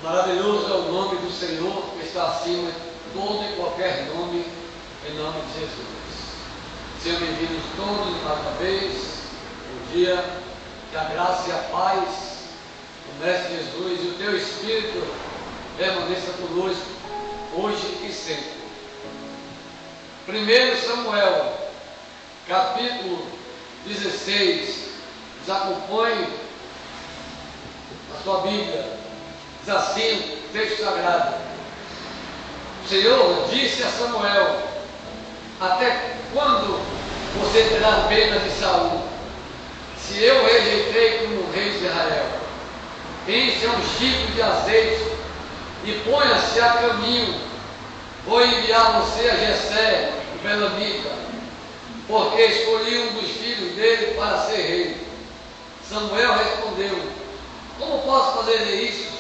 Maravilhoso é o nome do Senhor, que está acima de todo e qualquer nome, em nome de Jesus. Sejam bem-vindos todos mais uma vez. Bom dia, que a graça e a paz do Mestre Jesus e o teu Espírito permaneça conosco, hoje e sempre. 1 Samuel, capítulo 16, nos acompanhe na sua Bíblia. Diz assim, texto sagrado: o Senhor disse a Samuel: até quando você terá pena de Saul, se eu rejeitei como rei de Israel? Encha um chico de azeite e ponha-se a caminho. Vou enviar você a Jessé, o belamita, porque escolhi um dos filhos dele para ser rei. Samuel respondeu: como posso fazer isso?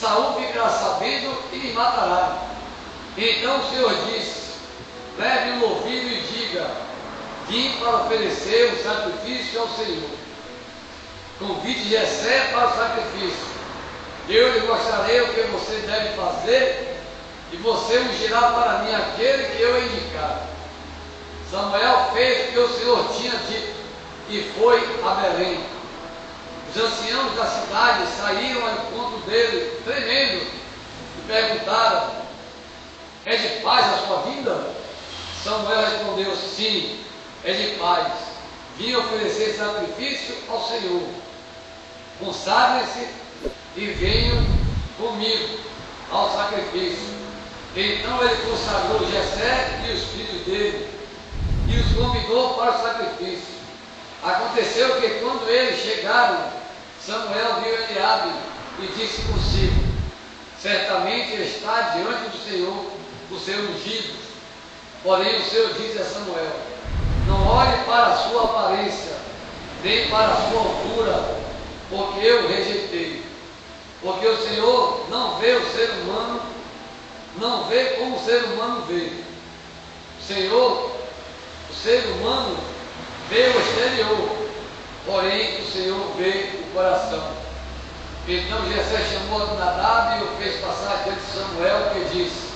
Saul ficará sabendo e me matará. Então o Senhor disse: leve um novilho e diga: vim para oferecer um sacrifício ao Senhor. Convide Jessé para o sacrifício. Eu lhe mostrarei o que você deve fazer, e você ungirá para mim aquele que eu indicar. Samuel fez o que o Senhor tinha dito e foi a Belém. Os anciãos da cidade saíram ao encontro dele, tremendo, e perguntaram: é de paz a sua vinda? Samuel respondeu: sim, é de paz. Vim oferecer sacrifício ao Senhor. Consagrem-se e venham comigo ao sacrifício. Então ele consagrou Jessé e os filhos dele e os convidou para o sacrifício. Aconteceu que quando eles chegaram, Samuel viu Eliabe e disse consigo: certamente está diante do Senhor o seu ungido. Porém o Senhor disse a Samuel: não olhe para a sua aparência, nem para a sua altura, porque eu o rejeitei. Porque o Senhor não vê o ser humano, não vê como o ser humano vê. O ser humano vê o exterior, porém o Senhor vê o coração. Então Jessé chamou Abinadab e o fez passar diante de Samuel, que disse: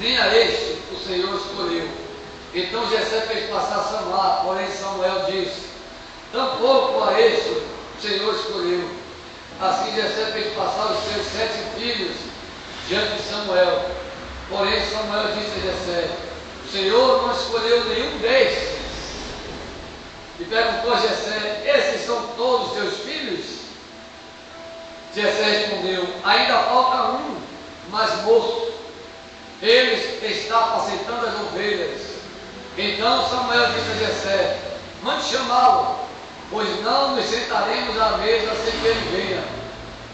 nem a este o Senhor escolheu. Então Jessé fez passar Samar, porém Samuel disse: tampouco a este o Senhor escolheu. Assim Jessé fez passar os seus 7 filhos diante de Samuel. Porém Samuel disse a Jessé: o Senhor não escolheu nenhum destes. E perguntou a Jessé: esses são todos teus filhos? Jessé respondeu: ainda falta um, mas moço. Ele está apacentando as ovelhas. Então Samuel disse a Jessé: mande chamá-lo, pois não nos sentaremos à mesa sem que ele venha.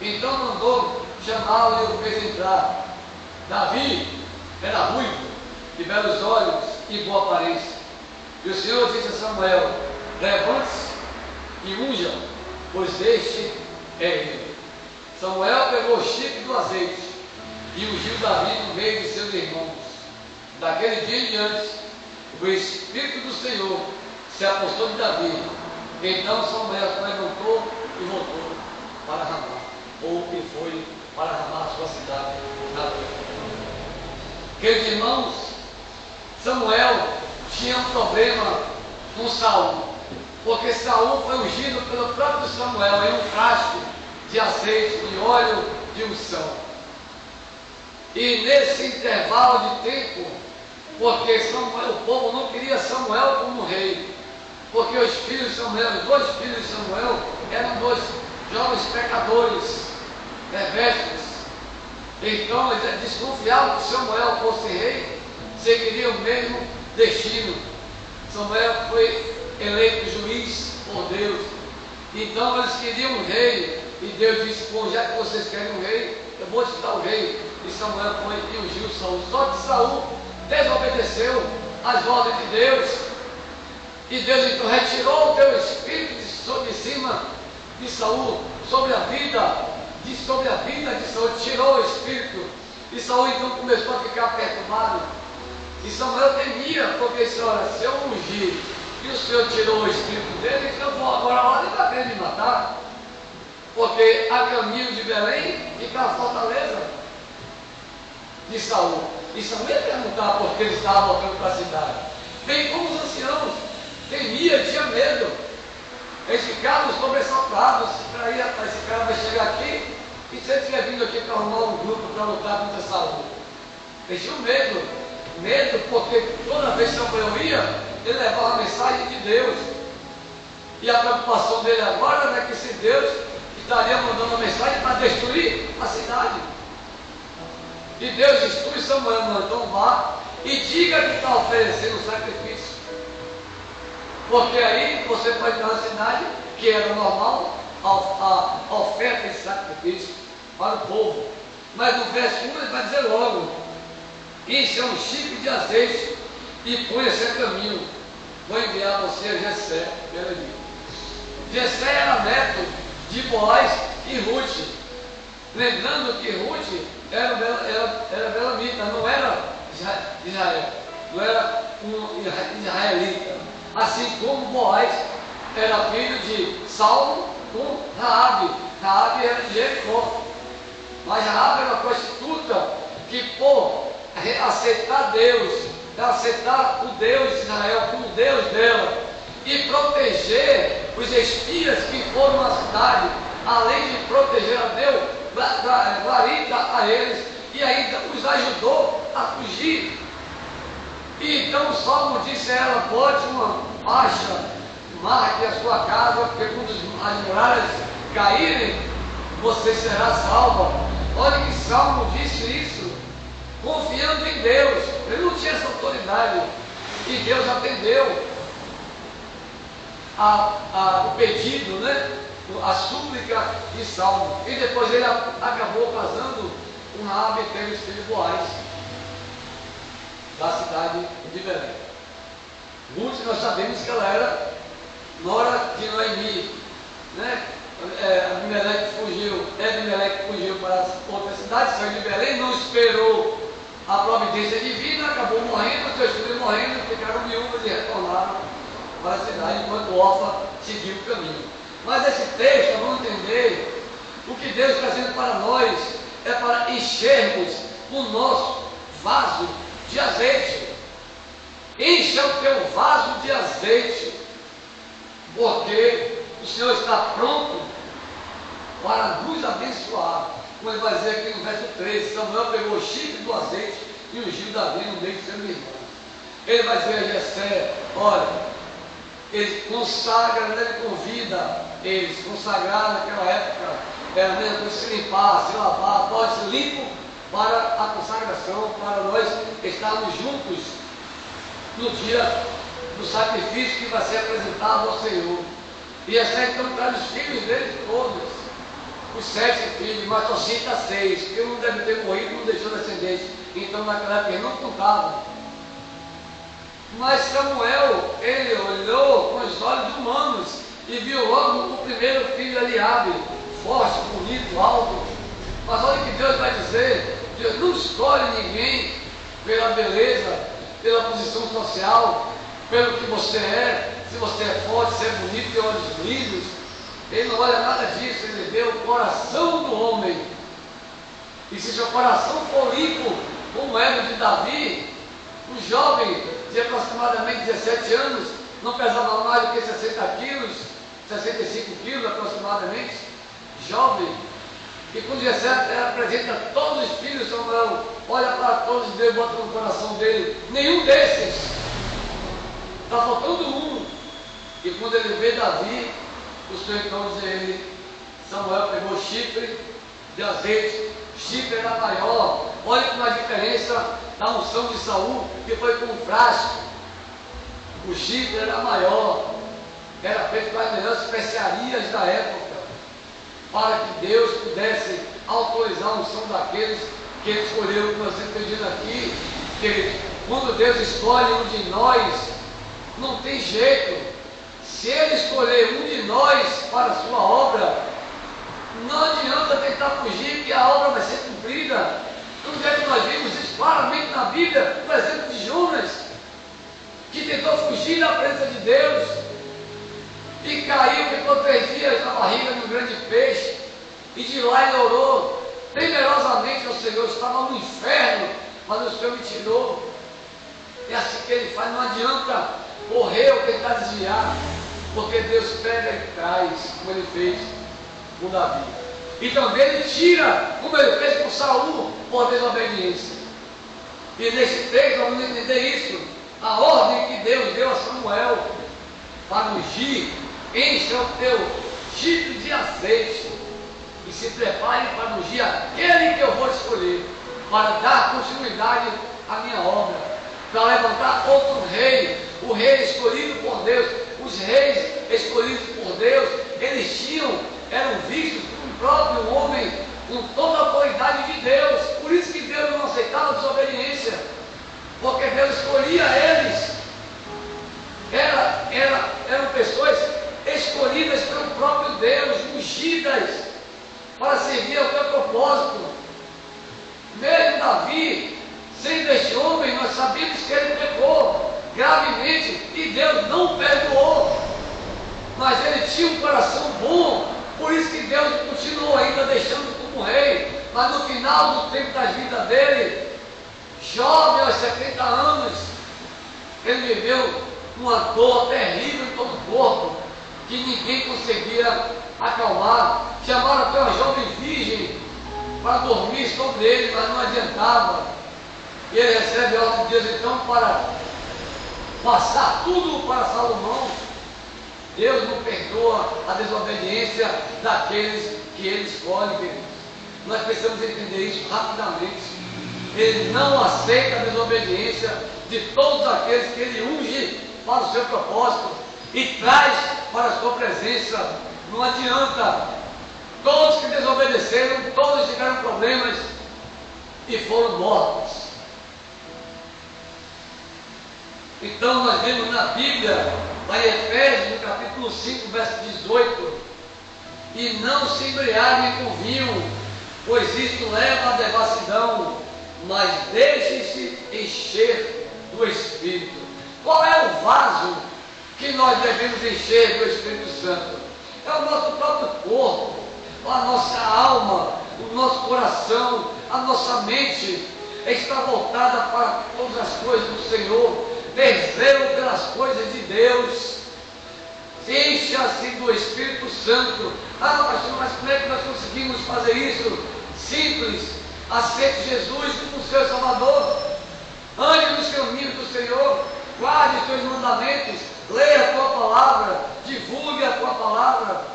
Então mandou chamá-lo e o fez entrar. Davi era ruivo, de belos olhos e boa aparência. E o Senhor disse a Samuel: levante-se e unja, pois este é ele. Samuel pegou o chifre do azeite e ungiu Davi no meio de seus irmãos. Daquele dia em diante, o Espírito do Senhor se apossou de Davi. Então Samuel se levantou e voltou para Ramá, e foi para Ramá, sua cidade natal. Queridos irmãos, Samuel tinha um problema com Saul, porque Saul foi ungido pelo próprio Samuel em um frasco de azeite, de óleo de unção. E nesse intervalo de tempo, porque o povo não queria Samuel como rei, porque os filhos de Samuel, os 2 filhos de Samuel, eram 2 jovens pecadores, perversos. Então eles desconfiavam que Samuel fosse rei, seguiria o mesmo destino. Samuel foi eleito juiz por Deus. Então eles queriam um rei, e Deus disse: bom, já que vocês querem um rei, eu vou te dar o rei. E Samuel foi e ungiu Saul. Só que Saul desobedeceu às ordens de Deus. E Deus então retirou o teu espírito de cima de Saul, sobre a vida de Saul, tirou o espírito. E Saul então começou a ficar perturbado. E Samuel temia, porque disse: olha, se eu ungir e o Senhor tirou o espírito dele, então eu vou agora a hora ele vai querer me matar. porque a caminho de Belém fica a fortaleza de Saul. E Saul ia perguntar por que ele estava voltando para a cidade. Bem como os anciãos, temia, tinha medo. Eles ficavam sobressaltados. Aí, rapaz, esse cara vai chegar aqui, e se ele tiver vindo aqui para arrumar um grupo para lutar contra Saul? Eles tinham medo. Medo porque toda vez que Samuel ia, ele levava a mensagem de Deus. E a preocupação dele agora era que se Deus estaria mandando uma mensagem para destruir a cidade. E Deus instrui Samuel, então vá e diga que está oferecendo um sacrifício. Porque aí você pode entrar na cidade, que era normal, a oferta de sacrifício para o povo. Mas no verso 1 ele vai dizer logo: encha um chifre de azeite e ponha-se a caminho. Vou enviar você a Jessé. Jessé era neto de Boaz e Ruth. Lembrando que Ruth era belamita, não era Israel, não era um israelita. Assim como Boaz era filho de Saulo com Raabe. Raabe era de Jericó. Mas Raabe era uma prostituta que, por aceitar Deus, aceitar o Deus de Israel como Deus dela e proteger os espias que foram na cidade, além de proteger a Deus, guarida a eles, e ainda os ajudou a fugir. E então o Salmo disse a ela: bote uma faixa, marque a sua casa, porque quando as muralhas caírem, você será salva. Olha que Salmo disse isso, confiando em Deus. Ele não tinha essa autoridade, e Deus atendeu o pedido, né? A súplica de Salmo. E depois ele acabou casando com Raabe e teve os filhos Boaz, da cidade de Belém. Ruth, nós sabemos que ela era nora de Noemi, né? Abimeleque fugiu para outra cidade, saiu de Belém, não esperou a providência divina, acabou morrendo, seus filhos morrendo, ficaram viúvas e retornaram para a cidade, enquanto Orfa seguiu o caminho. Mas esse texto, vamos entender, o que Deus está dizendo para nós é para enchermos o nosso vaso de azeite. Encha o teu vaso de azeite, porque o Senhor está pronto para nos abençoar. Como ele vai dizer aqui no verso 13, Samuel pegou o chifre do azeite e ungiu Davi no meio de seus irmãos. Ele vai dizer a Jessé: olha, ele consagra, ele convida eles, consagrar naquela época, era mesmo se limpar, se lavar, pode ser limpo para a consagração, para nós estarmos juntos no dia do sacrifício que vai ser apresentado ao Senhor. E essa então traz os filhos dele todos, os 7 filhos, mas só cita 6, porque um deve ter morrido, não deixou descendente, então naquela época ele não contava. Mas Samuel, ele olhou com os olhos humanos e viu logo o primeiro filho Eliabe, forte, bonito, alto. Mas olha o que Deus vai dizer: Deus não escolhe ninguém pela beleza, pela posição social, pelo que você é, se você é forte, se é bonito, tem olhos lindos. Ele não olha nada disso, ele vê o coração do homem. E se seu coração for limpo, como era o de Davi, um jovem de aproximadamente 17 anos, não pesava mais do que 60 quilos, 65 quilos aproximadamente, jovem, e com 17 apresenta todos os filhos, Samuel olha para todos e Deus bota no coração dele, nenhum desses, está faltando um. E quando ele vê Davi, o Senhor então diz a ele: Samuel pegou chifre de azeite, chifre era maior. Olha que uma diferença da unção de Saul, que foi com um frasco. O chifre era maior, era feito com as melhores especiarias da época, para que Deus pudesse autorizar a unção daqueles que Ele escolheu. Como nós sempre dizendo aqui, que quando Deus escolhe um de nós, não tem jeito. Se Ele escolher um de nós para a sua obra, não adianta tentar fugir, que a obra vai ser cumprida. Onde é que nós vimos isso claramente na Bíblia? O exemplo de Jonas, que tentou fugir da presença de Deus e caiu, ficou 3 dias na barriga de um grande peixe, E de lá ele orou temerosamente ao Senhor, estava no inferno, mas o Senhor me tirou. É assim que ele faz, não adianta correr ou tentar desviar, porque Deus pega e traz, como ele fez com Davi. E também ele tira, como ele fez com Saul, por desobediência. E nesse texto vamos entender isso, a ordem que Deus deu a Samuel para ungir: encha o teu chifre de azeite e se prepare para ungir aquele que eu vou escolher, para dar continuidade à minha obra, para levantar outro rei, o rei escolhido por Deus. Os reis escolhidos por Deus, eram vistos como o próprio homem, com toda a autoridade de Deus. Por isso que Deus não aceitava a desobediência, porque Deus escolhia eles. Eram pessoas escolhidas pelo próprio Deus, ungidas para servir ao teu propósito. Mesmo Davi, sendo este homem, nós sabemos que ele pecou gravemente e Deus não perdoou, mas ele tinha um coração bom, por isso que Deus continuou ainda deixando como rei. Mas no final do tempo da vida dele, jovem aos 70 anos, ele viveu uma dor terrível em todo o corpo, que ninguém conseguia acalmar. Chamaram até uma jovem virgem para dormir sobre ele, mas não adiantava. E ele recebe a ordem de Deus então para passar tudo para Salomão. Deus não perdoa a desobediência daqueles que ele escolhe, queridos. Nós precisamos entender isso rapidamente. Ele não aceita a desobediência de todos aqueles que ele unge para o seu propósito e traz para a sua presença. Não adianta. Todos que desobedeceram, todos tiveram problemas e foram mortos. Então nós vemos na Bíblia, lá em Efésios, no capítulo 5, verso 18: e não se embriaguem com vinho, pois isto leva à devassidão, mas deixem-se encher do Espírito. Qual é o vaso que nós devemos encher do Espírito Santo? É o nosso próprio corpo, a nossa alma, o nosso coração, a nossa mente está voltada para todas as coisas do Senhor, desejo pelas coisas de Deus. Encha-se do Espírito Santo. Ah, pastor, mas como é que nós conseguimos fazer isso? Simples. Aceite Jesus como seu Salvador. Ande nos caminhos do Senhor. Guarde os teus mandamentos. Leia a tua palavra. Divulgue a tua palavra.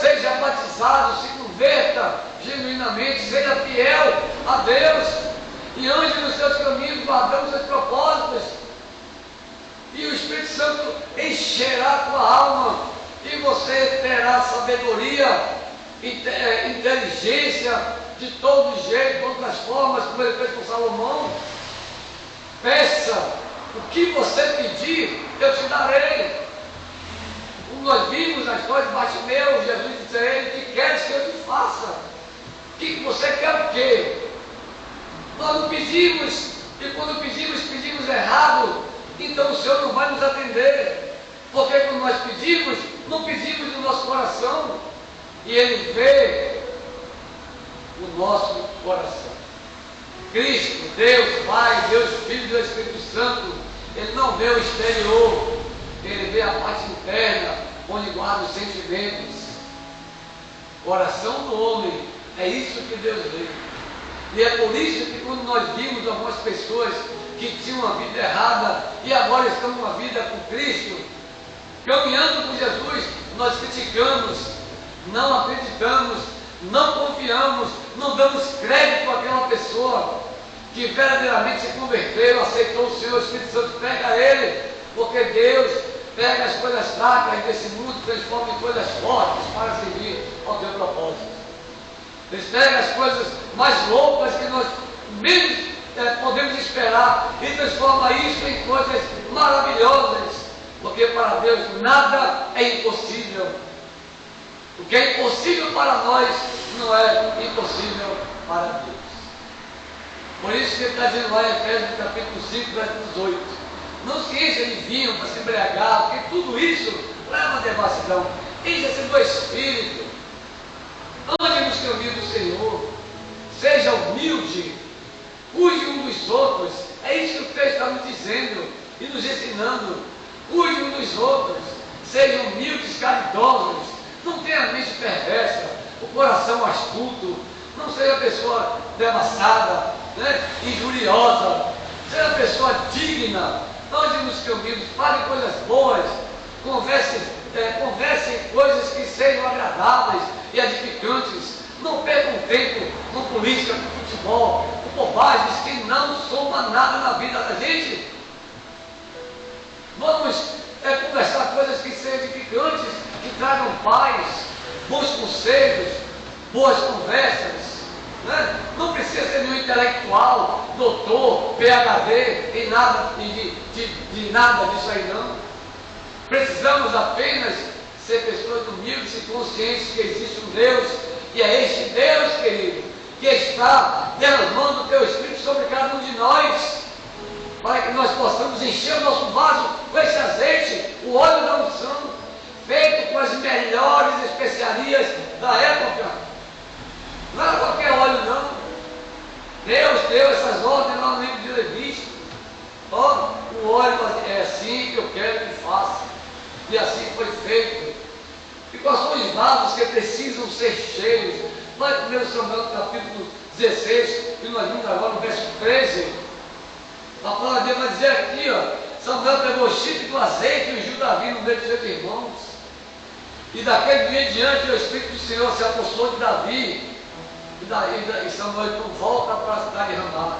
Seja batizado. Se converta genuinamente. Seja fiel a Deus. E ande nos seus caminhos, guardando os seus propósitos. E o Espírito Santo encherá a tua alma, e você terá sabedoria, inteligência, de todo jeito, de todas as formas, como ele fez com Salomão. Peça, o que você pedir, eu te darei. Como nós vimos na história de Bartimeu, Jesus disse a ele: que queres que eu te faça? O que você quer o quê? Nós não pedimos, e quando pedimos errado. Então o Senhor não vai nos atender, porque quando nós pedimos, não pedimos do nosso coração, e Ele vê o nosso coração. Cristo, Deus Pai, Deus Filho e Deus Espírito Santo, Ele não vê o exterior, Ele vê a parte interna, onde guarda os sentimentos. Coração do homem, é isso que Deus vê. E é por isso que quando nós vimos algumas pessoas que tinham uma vida errada e agora estão numa vida com Cristo, caminhando com Jesus, nós criticamos, não acreditamos, não confiamos, não damos crédito àquela pessoa que verdadeiramente se converteu, aceitou o Senhor. O Espírito Santo pega ele, porque Deus pega as coisas fracas desse mundo e transforma em coisas fortes para servir ao teu propósito. Ele pega as coisas mais loucas que nós menos podemos esperar e transforma isso em coisas maravilhosas, porque para Deus nada é impossível. O que é impossível para nós não é impossível para Deus. Por isso que ele está dizendo lá em Efésios capítulo 5, verso 18: não se encha de vinho para se embriagar, porque tudo isso leva à devassidão. Encha-se do Espírito. Ande nos seja humilde, cuide um dos outros. É isso que o texto está nos dizendo e nos ensinando. Cuide um dos outros, sejam humildes, caridosos, não tenha mente perversa, o coração astuto, não seja pessoa devassada, né? Injuriosa, seja pessoa digna, ande nos caminhos, fale coisas boas, converse em coisas que sejam agradáveis e edificantes. Não percam tempo com política, com futebol, com bobagens que não somam nada na vida da gente. Vamos conversar coisas que sejam edificantes, que tragam paz, bons conselhos, boas conversas. Né? Não precisa ser nenhum intelectual, doutor, PhD, de nada disso aí não. Precisamos apenas ser pessoas humildes e conscientes que existe um Deus, e é este Deus, querido, que está derramando o teu Espírito sobre cada um de nós, para que nós possamos encher o nosso vaso com esse azeite, o óleo da unção, feito com as melhores especiarias da época. Não era qualquer óleo não. Deus deu essas ordens lá no livro de Levítico. Ó, o óleo é assim que eu quero que faça. E assim foi feito. E quais são os vasos que precisam ser cheios? Vai em 1 Samuel capítulo 16, e nós vimos agora no verso 13. A palavra de Deus vai dizer aqui, ó, Samuel pegou o chifre do azeite e ungiu Davi no meio dos seus irmãos. E daquele dia em diante o Espírito do Senhor se apossou de Davi. E Samuel então volta para a cidade de Ramá.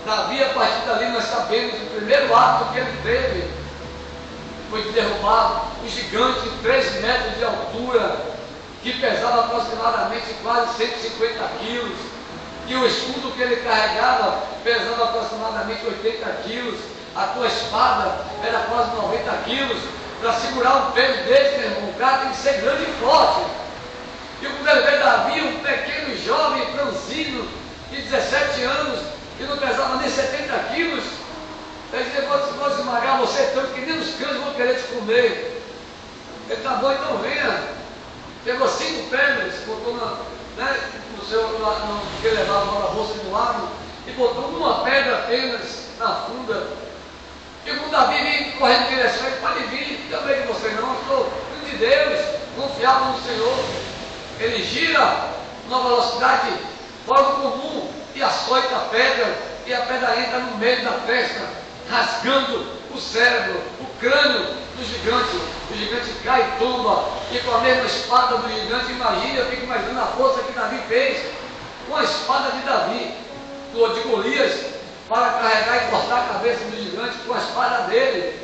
Davi, a partir dali, nós sabemos o primeiro ato que ele teve foi de derrubar um gigante de 13 metros de altura, que pesava aproximadamente quase 150 quilos, e o escudo que ele carregava pesava aproximadamente 80 quilos, a tua espada era quase 90 quilos. Para segurar um peso desse, meu irmão, o cara tem que ser grande e forte. E quando ele vê Davi, um pequeno jovem franzino de 17 anos, que não pesava nem 70 quilos, ele disse: vou esmagar você tanto que nem os cães vão querer te comer. Ele: tá bom, então venha. Pegou 5 pedras, botou que ele levava na bolsa do lado, e botou uma pedra apenas na funda. E quando Davi vem correndo em direção, ele: pode vir, também de você não, eu estou filho de Deus, confiável no Senhor. Ele gira numa velocidade fora do comum e açoita a pedra, e a pedra entra no meio da testa, rasgando o cérebro, o crânio do gigante. O gigante cai e tomba, e com a mesma espada do gigante, imagina, eu fico imaginando a força que Davi fez com a espada de Davi, de Golias, para carregar e cortar a cabeça do gigante com a espada dele,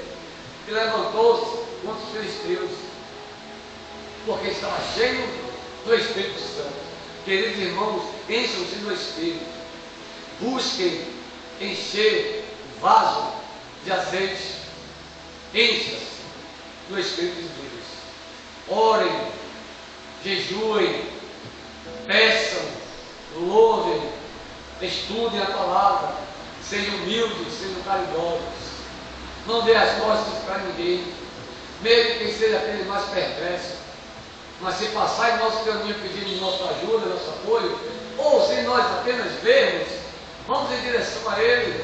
e levantou-se contra os filisteus, porque estava cheio do Espírito Santo. Queridos irmãos, encham-se do Espírito, busquem encher o vaso de azeite, encha-se do Espírito de Deus, orem, jejuem, peçam, louvem, estudem a palavra, sejam humildes, sejam caridosos, não dê as costas para ninguém, mesmo quem seja aquele mais perverso. Mas se passar em nosso caminho pedindo nossa ajuda, nosso apoio, ou se nós apenas vermos, vamos em direção a Ele.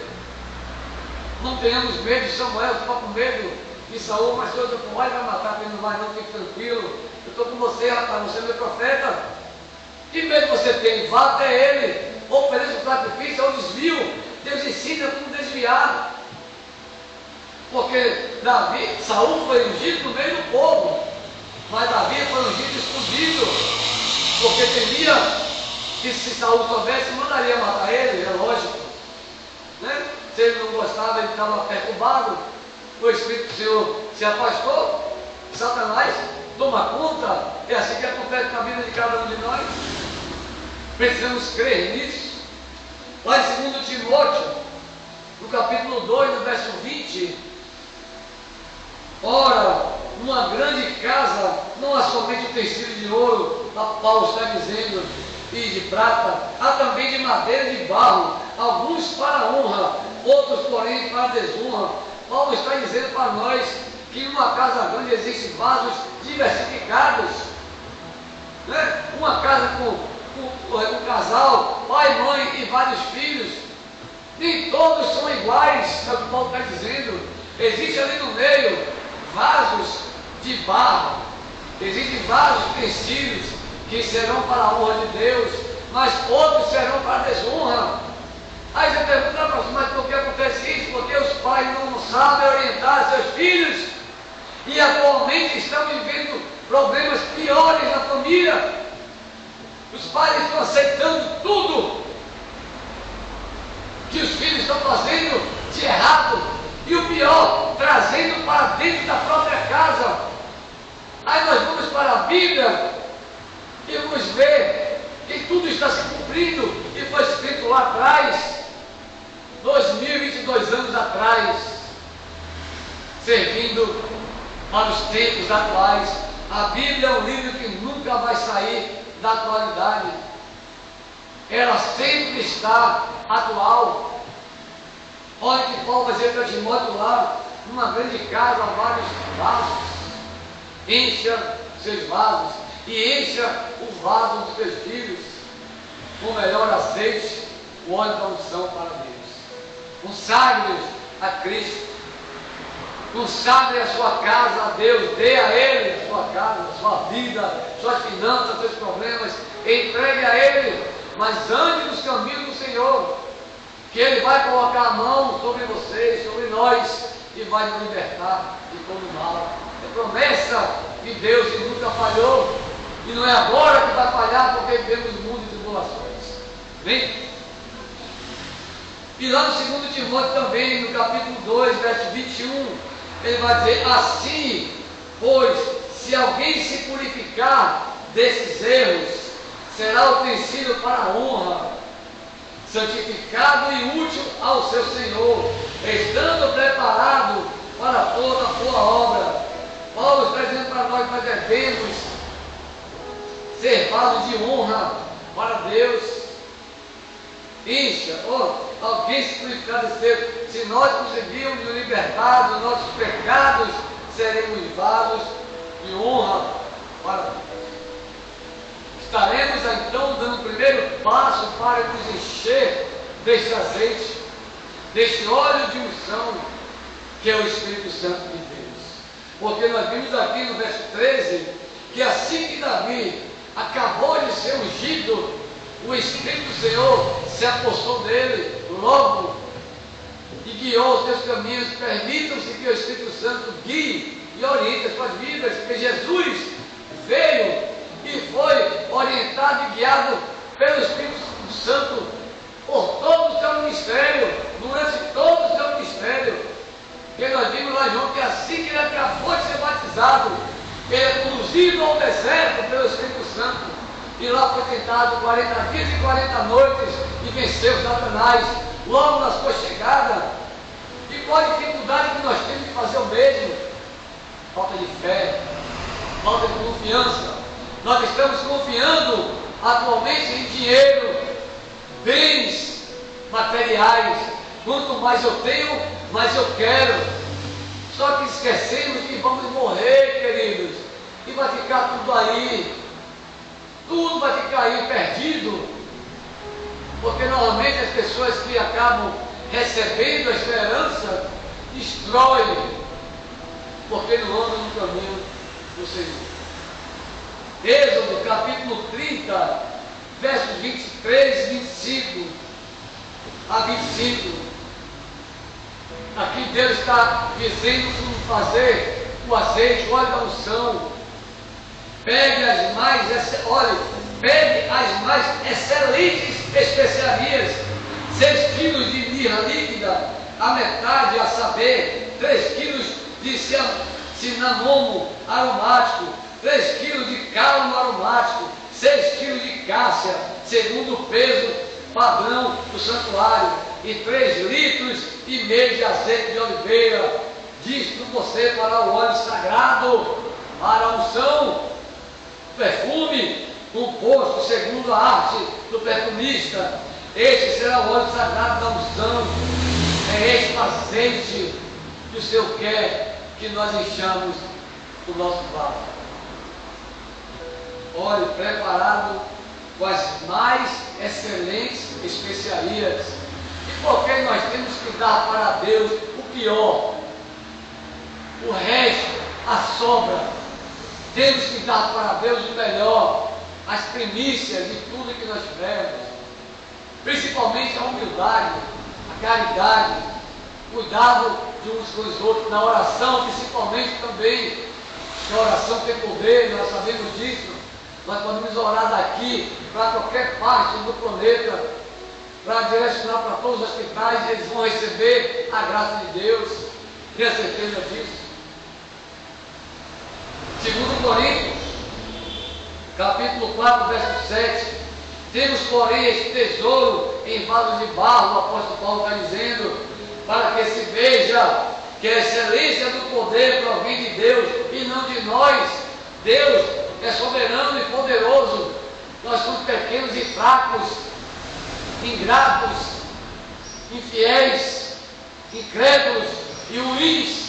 Não tenhamos medo de Samuel, estava com medo de Saul, mas Deus não vai matar, ele não vai não, fique tranquilo. Eu estou com você, rapaz, você é meu profeta. Que medo você tem? Vá até Ele, ofereça o sacrifício, é o desvio. Deus ensina como desviar. Porque Saul foi ungido no meio do povo. Mas Davi foi ungido escondido, porque temia que se Saul soubesse, mandaria matar ele, é lógico. Né? Se ele não gostava, ele estava perturbado, o Espírito do Senhor se afastou, Satanás toma conta. É assim que acontece na vida de cada um de nós. Precisamos crer nisso. Lá em 2 Timóteo, no capítulo 2, no verso 20, ora, numa grande casa não há somente utensílio de ouro, Paulo está dizendo, e de prata, há também de madeira e de barro, alguns para a honra, outros porém para a desonra. Paulo está dizendo para nós que em uma casa grande existem vasos diversificados, né? Uma casa o casal, pai, mãe e vários filhos, nem todos são iguais, é o que Paulo está dizendo. Existe ali no meio vasos de barro, existem vários utensílios que serão para a honra de Deus, mas outros serão para a desonra. Aí você pergunta, mas por que acontece isso? Porque os pais não sabem orientar seus filhos e atualmente estão vivendo problemas piores na família. Os pais estão aceitando tudo que os filhos estão fazendo de errado e o pior, trazendo para dentro da própria casa. Aí nós vamos para a Bíblia e vamos ver que tudo está se cumprindo e foi escrito lá atrás, 2022 anos atrás, servindo para os tempos atuais. A Bíblia é um livro que nunca vai sair da atualidade. Ela sempre está atual. Olha que Paulo vai dizer para Timóteo lá, numa grande casa, vários vasos. Encha seus vasos e encha o vaso dos teus filhos com o melhor azeite, o óleo da unção para Deus. Consagre-os a Cristo. Consagre a sua casa a Deus, dê a Ele a sua casa, a sua vida, suas finanças, seus problemas, entregue a Ele, mas ande nos caminhos do Senhor, que Ele vai colocar a mão sobre vocês, sobre nós, e vai nos libertar de todo mal. É promessa de Deus que nunca falhou, e não é agora que vai falhar, porque vivemos muitas tribulações. Vem? E lá no 2 Timóteo também, no capítulo 2, verso 21, ele vai dizer assim: pois se alguém se purificar desses erros, será utensílio para a honra, santificado e útil ao seu Senhor, estando preparado para toda a boa obra. Paulo está dizendo para nós que nós devemos ser vasos de honra para Deus. Encha, alguém se purificar desse erro. Se nós conseguirmos nos libertar dos nossos pecados, seremos vasos de honra para Deus. Estaremos então dando o primeiro passo para nos encher deste azeite, deste óleo de unção, que é o Espírito Santo de Deus. Porque nós vimos aqui no verso 13, que assim que Davi acabou de ser ungido, o Espírito do Senhor se apossou dele logo e guiou os seus caminhos. Permitam-se que o Espírito Santo guie e oriente as suas vidas, porque Jesus veio e foi orientado e guiado pelo Espírito Santo por todo o seu ministério, durante todo o seu ministério. Porque nós vimos lá, João, que assim que ele acabou de ser batizado, ele é conduzido ao deserto pelo Espírito Santo. E lá foi tentado 40 dias e 40 noites e venceu Satanás logo na sua chegada. E qual a dificuldade que nós temos de fazer o mesmo? Falta de fé, falta de confiança. Nós estamos confiando atualmente em dinheiro, bens materiais. Quanto mais eu tenho, mais eu quero. Só que esquecemos que vamos morrer, queridos, e vai ficar tudo aí. Tudo vai ficar aí perdido, porque normalmente as pessoas que acabam recebendo a esperança destroem, porque não andam no caminho do Senhor. Êxodo capítulo 30, versos 23 e 25 a 25. Aqui Deus está dizendo como fazer o azeite, o óleo da unção. Pegue as mais excelentes especiarias, 6 quilos de mirra líquida, a metade, a saber, 3 quilos de cinamomo aromático, 3 quilos de cálamo aromático, 6 quilos de cássia, segundo o peso padrão do santuário, e 3 litros e meio de azeite de oliveira. Disto você fará o óleo sagrado para a unção, perfume composto segundo a arte do perfumista. Este será o óleo sagrado da unção. É este azeite que o Senhor quer que nós enchamos o nosso vaso. Óleo preparado com as mais excelentes especiarias. E por que nós temos que dar para Deus o pior? O resto, a sobra. Temos que dar para Deus o melhor, as primícias de tudo que nós tivermos. Principalmente a humildade, a caridade, cuidado de uns com os outros, na oração, principalmente também, que a oração tem poder, nós sabemos disso. Nós podemos orar daqui para qualquer parte do planeta, para direcionar para todos os hospitais, e eles vão receber a graça de Deus. Tenha certeza disso. 2 Coríntios, capítulo 4, verso 7. Temos, porém, esse tesouro em vasos de barro, o apóstolo Paulo está dizendo, para que se veja que a excelência do poder provém de Deus e não de nós. Deus é soberano e poderoso. Nós somos pequenos e fracos, ingratos, infiéis, incrédulos e ruins,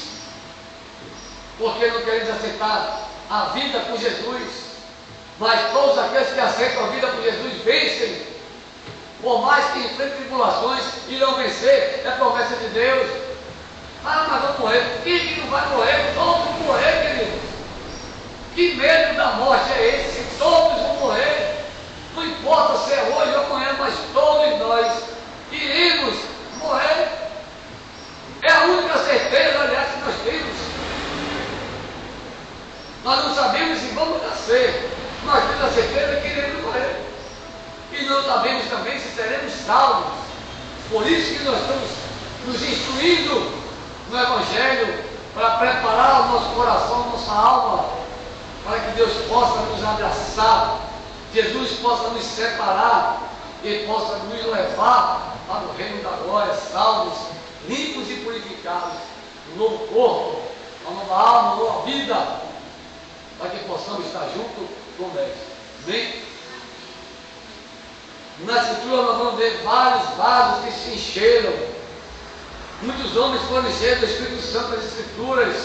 porque não queremos aceitar a vida por Jesus. Mas todos aqueles que aceitam a vida por Jesus vencem. Por mais que enfrentem tribulações, irão vencer. É promessa de Deus. Ah, mas vou morrer. Quem que não vai morrer? Todos vão morrer, querido. Que medo da morte é esse? Todos vão morrer. Não importa se é hoje ou amanhã, mas todos nós iremos morrer. É a única certeza, aliás, que nós temos. Nós não sabemos se vamos nascer. Nós temos a certeza que iremos morrer. E não sabemos também se seremos salvos. Por isso que nós estamos nos instruindo no Evangelho, para preparar o nosso coração, nossa alma, para que Deus possa nos abraçar, Jesus possa nos separar e possa nos levar para o reino da glória, salvos, limpos e purificados, um novo corpo, uma nova alma, uma nova vida, para que possamos estar junto com o Mestre. Amém? Na Escritura nós vamos ver vários vasos que se encheram. Muitos homens foram cheios do Espírito Santo das Escrituras.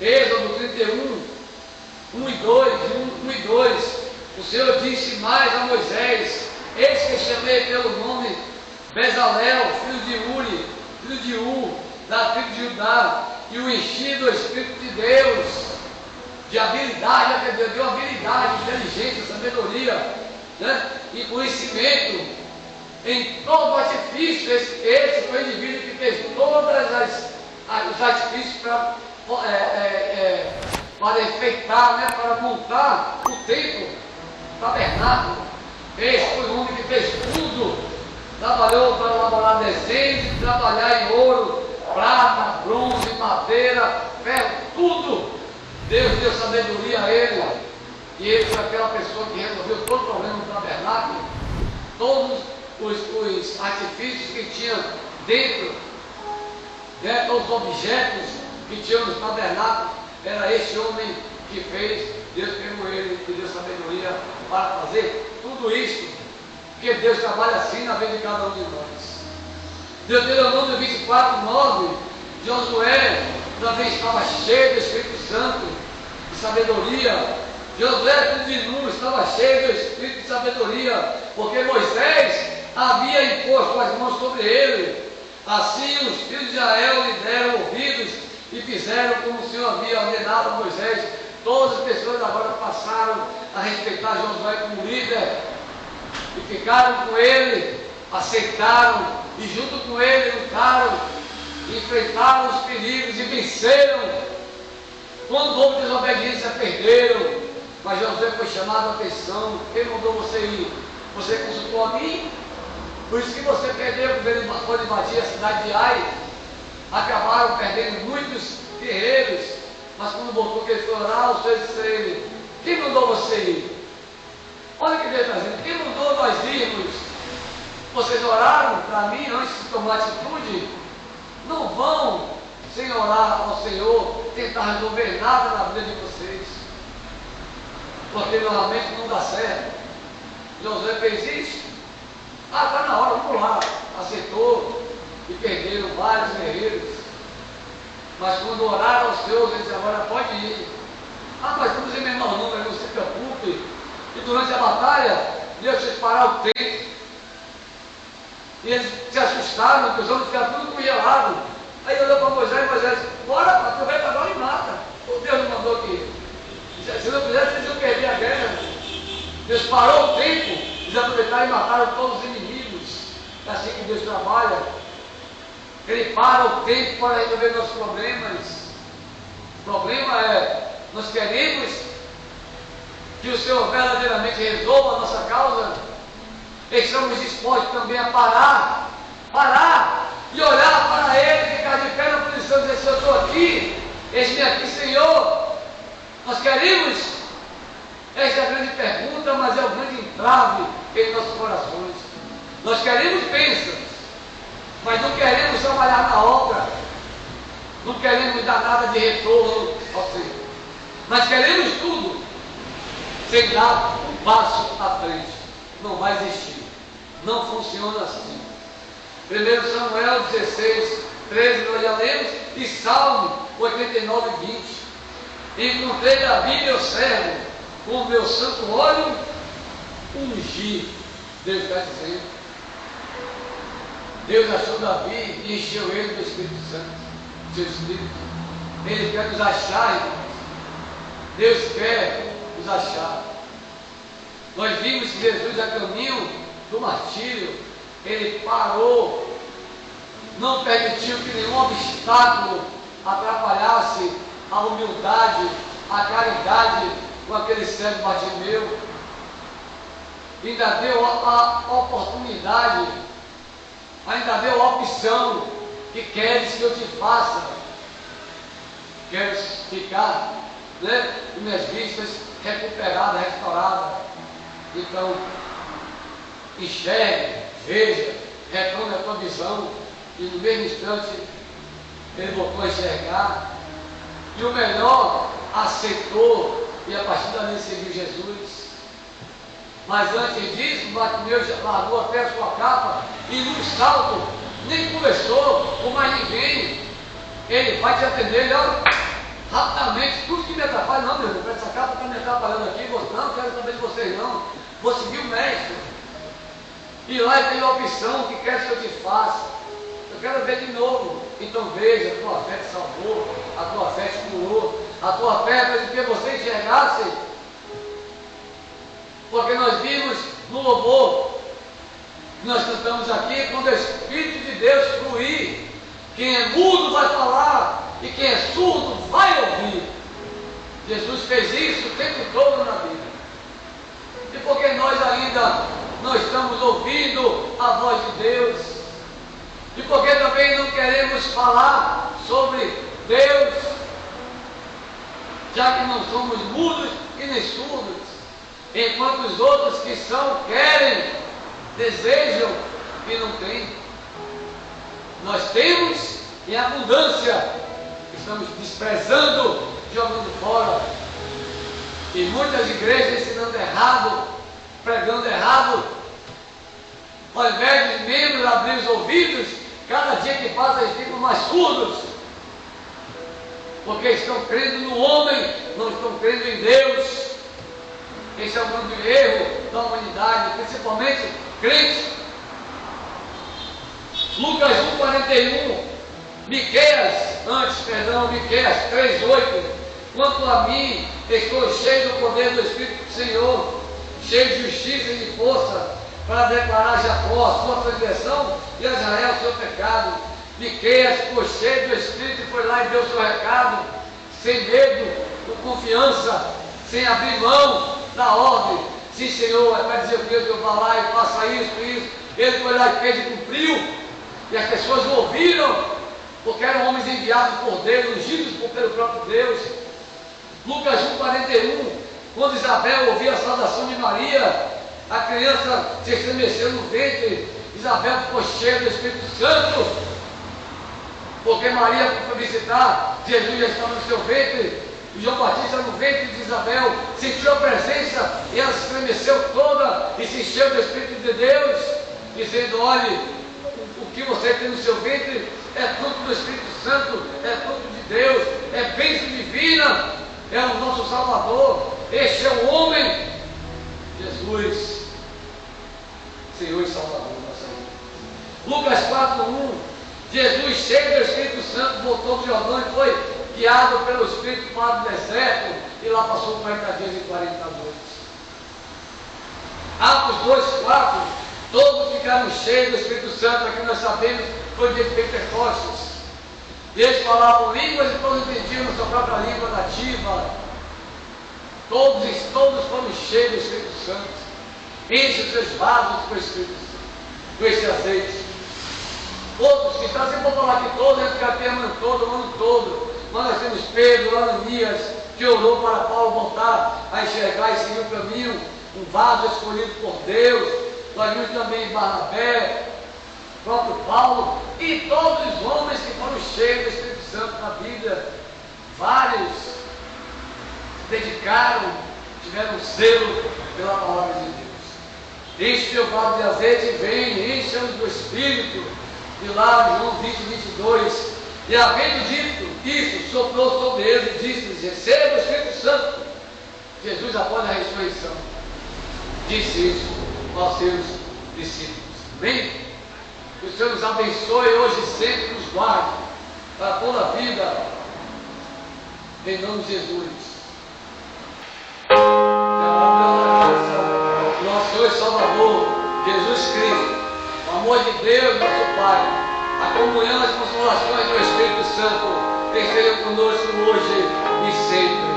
Êxodo 31, 1 e 2. O Senhor disse mais a Moisés: eis que chamei pelo nome Bezalel, filho de Uri, filho de Ur, da tribo de Judá, e o enchi do Espírito de Deus, de habilidade, deu habilidade, inteligência, sabedoria, né? E conhecimento em todo o artifício. Esse foi o indivíduo que fez todos os artifícios para enfeitar, né? Para montar o templo, o tabernáculo. Esse foi o homem que fez tudo. Trabalhou para elaborar desenhos, trabalhar em ouro, prata, bronze, madeira, ferro, tudo. Deus deu sabedoria a ele. E ele foi aquela pessoa que resolveu todo o problema do tabernáculo. Todos os artifícios que tinham dentro, né, todos os objetos que tinham no tabernáculo, era esse homem que fez. Deus pegou ele e deu sabedoria para fazer tudo isso, porque Deus trabalha assim na vida de cada um de nós. Deuteronômio 24, 9, Josué também estava cheio do Espírito Santo de sabedoria. Josué, filho de Nun, estava cheio do Espírito de sabedoria, porque Moisés havia imposto as mãos sobre ele. Assim os filhos de Israel lhe deram ouvidos e fizeram como o Senhor havia ordenado a Moisés. Todas as pessoas agora passaram a respeitar Josué como líder e ficaram com ele, aceitaram e junto com ele lutaram, enfrentaram os perigos e venceram. Quando houve desobediência, perderam. Mas Josué foi chamado a atenção. Quem mandou você ir? Você consultou a mim? Por isso que você perdeu quando invadir a cidade de Ai. Acabaram perdendo muitos guerreiros. Mas quando voltou que ele foi orar, o Senhor disse a ele: quem mandou você ir? Olha o que Deus está dizendo: quem mandou nós irmos? Vocês oraram para mim antes de tomar atitude? Não vão, sem orar ao Senhor, tentar resolver nada na vida de vocês, porque normalmente não dá certo. Josué fez isso. Ah, está na hora, vamos lá. Aceitou e perderam vários guerreiros. Mas quando oraram ao Senhor, ele disse: agora pode ir. Ah, mas estamos em menor número, não se preocupe. E durante a batalha, Deus fez parar o tempo. E eles se assustaram, porque os homens ficaram tudo congelados. Aí olhou para Moisés, Moisés, bora, aproveita agora e mata. O Deus não mandou que, se não fizesse, eles iam perder a guerra. Deus parou o tempo, eles aproveitaram e mataram todos os inimigos. É assim que Deus trabalha. Ele para o tempo para resolver nossos problemas. O problema é, nós queremos que o Senhor verdadeiramente resolva a nossa causa. Estamos dispostos também a parar e olhar para Ele, ficar de pé na posição de dizer: se eu estou aqui, eis-me aqui, Senhor. Nós queremos, esta é a grande pergunta, mas é o grande entrave em nossos corações. Nós queremos bênçãos, mas não queremos trabalhar na obra, não queremos dar nada de retorno ao Senhor. Nós queremos tudo, sem dar um passo à frente. Não vai existir, não funciona assim. 1 Samuel 16, 13, nós já lemos, e Salmo 89, 20. Encontrei Davi, meu servo, com o meu santo óleo ungi. Deus está dizendo. Deus achou Davi e encheu ele do Espírito Santo, seu Espírito. Ele quer nos achar, irmãos. Deus quer nos achar. Nós vimos que Jesus, a caminho do martírio, ele parou, não permitiu que nenhum obstáculo atrapalhasse a humildade, a caridade com aquele cego Bartimeu. Ainda deu a oportunidade, ainda deu a opção: que queres que eu te faça? Queres ficar, né, com minhas vistas recuperadas, restauradas? Então, enxergue, veja, retome a tua visão. E no mesmo instante, ele voltou a enxergar. E o melhor, aceitou, e a partir dali seguiu Jesus. Mas antes disso, Bartimeu largou até a sua capa e num salto, nem conversou com mais ninguém. Ele vai te atender, ele olha rapidamente, tudo que me atrapalha: não, meu irmão, essa capa está me atrapalhando aqui, não quero saber de vocês não, vou seguir o mestre. E lá ele tem a opção: que quer que eu te faça? Eu quero ver de novo. Então veja, a tua fé te salvou, a tua fé te curou, a tua fé fez com que você enxergasse. Porque nós vimos no louvor que nós cantamos aqui, quando o Espírito de Deus fluir, quem é mudo vai falar e quem é surdo vai ouvir. Jesus fez isso o tempo todo na Bíblia. E por que nós ainda não estamos ouvindo a voz de Deus? E por que também não queremos falar sobre Deus, já que não somos mudos e nem surdos, enquanto os outros que são, querem, desejam e não têm? Nós temos em abundância, estamos desprezando, jogando fora. E muitas igrejas ensinando errado, pregando errado, ao invés de membros abrir os ouvidos, cada dia que passa eles ficam mais surdos, porque estão crendo no homem, não estão crendo em Deus. Esse é o grande erro da humanidade, principalmente crentes. Lucas 1,41, Miqueias 3,8. Quanto a mim, estou cheio do poder do Espírito do Senhor, cheio de justiça e de força, para declarar a Jacó a sua transgressão e a Israel o seu pecado. Miqueias ficou cheio do Espírito e foi lá e deu o seu recado, sem medo, com confiança, sem abrir mão da ordem. Sim, Senhor, é para dizer o que eu vá lá e faça isso. Ele foi lá e fez e cumpriu. E as pessoas o ouviram, porque eram homens enviados por Deus, ungidos pelo próprio Deus. Lucas 1,41, quando Isabel ouvia a saudação de Maria, a criança se estremeceu no ventre. Isabel ficou cheia do Espírito Santo, porque Maria foi visitar, Jesus já estava no seu ventre, e João Batista no ventre de Isabel, sentiu a presença, e ela se estremeceu toda, e se encheu do Espírito de Deus, dizendo: olhe, o que você tem no seu ventre é fruto do Espírito Santo, é fruto de Deus, é bênção divina, é o nosso Salvador, este é o homem, Jesus. Senhor e Salvador da nossa vida. Lucas 4:1, Jesus, cheio do Espírito Santo, voltou do Jordão e foi guiado pelo Espírito para o deserto, e lá passou 40 dias e 40 noites. Atos 2:4, todos ficaram cheios do Espírito Santo, aqui nós sabemos, foi dia de Pentecostes. E eles falavam línguas e todos entendiam na sua própria língua nativa. Todos foram cheios do Espírito Santo. Enche os seus vasos com o Espírito Santo, com esse azeite. Outros que estão, sempre vou falar que todos, eles ficaram o ano todo. Mas nós temos Pedro, Ananias, que orou para Paulo voltar a enxergar e seguir o caminho, um vaso escolhido por Deus. Nós vimos também Barnabé, próprio Paulo, e todos os homens que foram cheios do Espírito Santo na Bíblia. Vários se dedicaram, tiveram zelo pela palavra de Deus. Enche teu vaso de azeite e vem, encha-nos do Espírito. E lá, João 20:22, e havendo dito isso, soprou sobre eles e disse-lhes: receba o Espírito Santo. Jesus, após a ressurreição, disse isso aos seus discípulos. Amém? Que o Senhor nos abençoe hoje e sempre nos guarde para toda a vida, em nome de Jesus. Nosso Senhor e Salvador, Jesus Cristo, o amor de Deus, nosso Pai, a comunhão e as consolações do Espírito Santo, estejam conosco hoje e sempre.